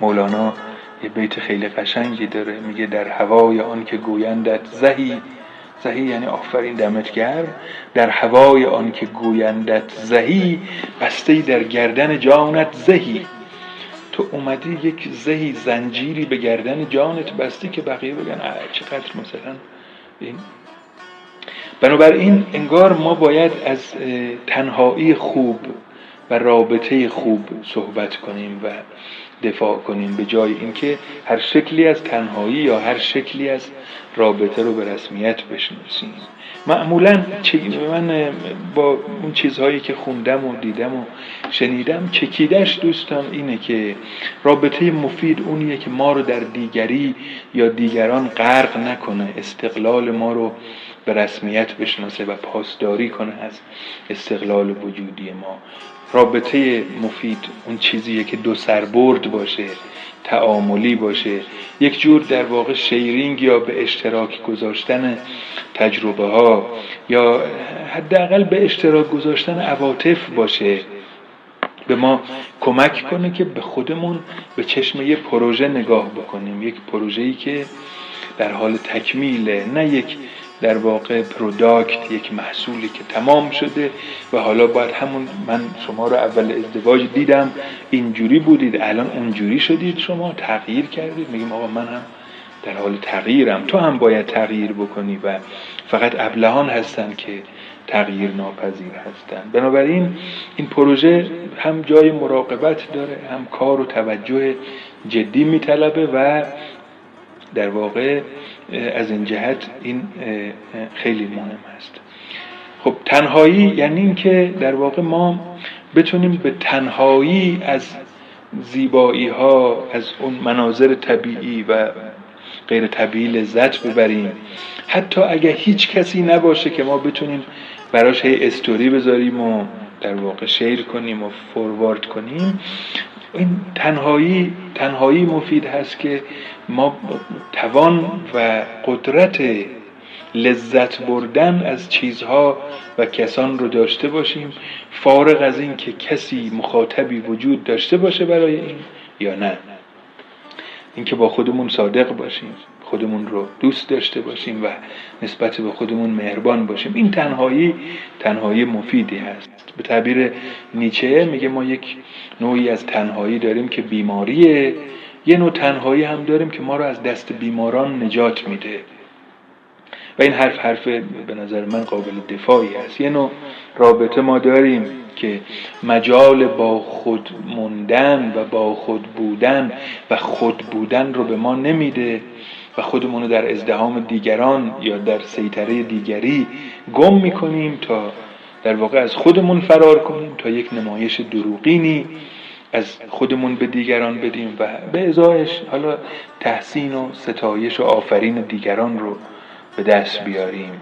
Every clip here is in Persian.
مولانا یه بیت خیلی قشنگی داره، میگه در هوای آن که گویندت زهی، زهی یعنی آفرین دمت گرم، در هوای آن که گویندت زهی، بسته در گردن جانت زهی. تو اومدی یک زهی زنجیری به گردن جانت بستی که بقیه بگن چقدر مثلا این. بنابراین انگار ما باید از تنهایی خوب و رابطه خوب صحبت کنیم و دفاع کنیم، به جای اینکه هر شکلی از تنهایی یا هر شکلی از رابطه رو به رسمیت بشناسیم. معمولا من با اون چیزهایی که خوندم و دیدم و شنیدم، چکیدش دوستان اینه که رابطه مفید اونیه که ما رو در دیگری یا دیگران غرق نکنه، استقلال ما رو به رسمیت بشناسه و پاسداری کنه از استقلال وجودی ما. رابطه مفید اون چیزیه که دو سربرد باشه، تعاملی باشه، یک جور در واقع شیرینگ یا به اشتراک گذاشتن تجربه ها یا حداقل به اشتراک گذاشتن عواطف باشه، به ما کمک کنه که به خودمون به چشم یه پروژه نگاه بکنیم، یک پروژه‌ای که در حال تکمیله، نه یک در واقع پروداکت، یک محصولی که تمام شده و حالا باید همون، من شما رو اول ازدواج دیدم اینجوری بودید الان اونجوری شدید، شما تغییر کردید، میگیم آقا من هم در حال تغییرم، تو هم باید تغییر بکنی و فقط ابلهان هستن که تغییر ناپذیر هستن. بنابراین این پروژه هم جای مراقبت داره، هم کار و توجه جدی میطلبه و در واقع از این جهت این خیلی مهم است. خب تنهایی یعنی این که در واقع ما بتونیم به تنهایی از زیبایی ها، از اون مناظر طبیعی و غیر طبیعی لذت ببریم، حتی اگه هیچ کسی نباشه که ما بتونیم براش استوری بذاریم و در واقع شیر کنیم و فوروارد کنیم. این تنهایی مفید هست که ما توان و قدرت لذت بردن از چیزها و کسان رو داشته باشیم، فارغ از این که کسی مخاطبی وجود داشته باشه برای این یا نه. اینکه با خودمون صادق باشیم، خودمون رو دوست داشته باشیم و نسبت به خودمون مهربان باشیم. این تنهایی مفیدی هست. به تعبیر نیچه میگه ما یک نوعی از تنهایی داریم که بیماریه، یه نوع تنهایی هم داریم که ما رو از دست بیماران نجات میده و این حرف به نظر من قابل دفاعی است. یه نوع رابطه ما داریم که مجال با خود موندن و با خود بودن و خود بودن رو به ما نمیده و خودمون رو در ازدحام دیگران یا در سیطره دیگری گم میکنیم تا در واقع از خودمون فرار کنیم، تا یک نمایش دروغینی از خودمون به دیگران بدیم و به ازایش حالا تحسین و ستایش و آفرین دیگران رو به دست بیاریم.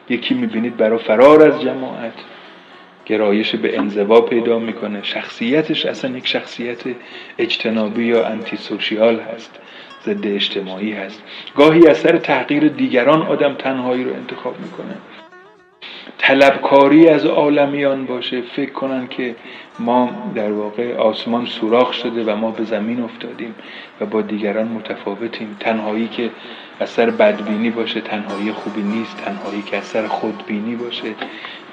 یکی میبینید برای فرار از جماعت گرایش به انزوا پیدا میکنه، شخصیتش اصلا یک شخصیت اجتنابی یا انتی سوشیال هست، ضد اجتماعی هست. گاهی از سر تحقیر دیگران آدم تنهایی رو انتخاب میکنه. طلبکاری از عالمیان باشه، فکر کنن که ما در واقع آسمان سوراخ شده و ما به زمین افتادیم و با دیگران متفاوتیم. تنهایی که از سر بدبینی باشه تنهایی خوبی نیست، تنهایی که از سر خودبینی باشه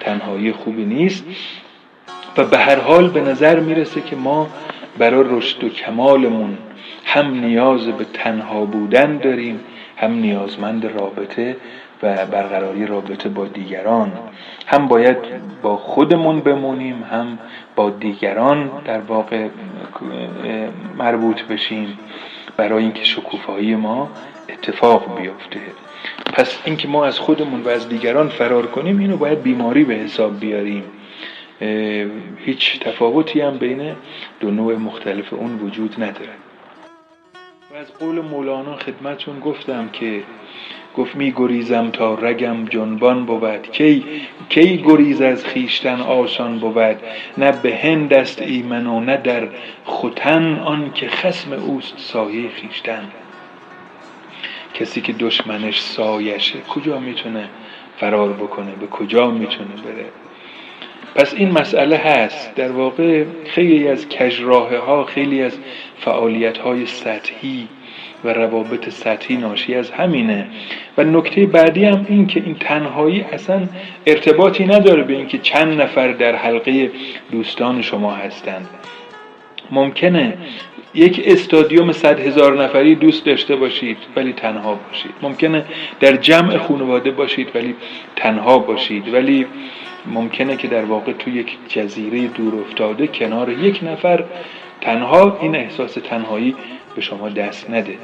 تنهایی خوبی نیست. و به هر حال به نظر میرسه که ما برای رشد و کمالمون هم نیاز به تنها بودن داریم، هم نیازمند رابطه و برقراری رابطه با دیگران. هم باید با خودمون بمونیم، هم با دیگران در واقع مربوط بشیم برای اینکه شکوفایی ما اتفاق بیفته. پس اینکه ما از خودمون و از دیگران فرار کنیم، اینو باید بیماری به حساب بیاریم. هیچ تفاوتی هم بین دو نوع مختلف اون وجود نداره. و از قول مولانا خدمتون گفتم که گفت می گریزم تا رگم جنبان بود، کی گریز از خیشتن آسان بود. نه به هند است ایمن و نه در ختن، آن که خصم اوست سایه خیشتن. کسی که دشمنش سایشه کجا میتونه فرار بکنه، به کجا میتونه بره؟ پس این مسئله هست. در واقع خیلی از کژراهه ها، خیلی از فعالیت های سطحی و روابط سطحی ناشی از همینه. و نکته بعدی هم این که این تنهایی اصلا ارتباطی نداره به اینکه چند نفر در حلقه دوستان شما هستند. ممکنه یک استادیوم 100,000 نفری دوست داشته باشید ولی تنها باشید. ممکنه در جمع خانواده باشید ولی تنها باشید. ولی ممکنه که در واقع تو یک جزیره دور افتاده کنار یک نفر تنها این احساس تنهایی به شما دست نده.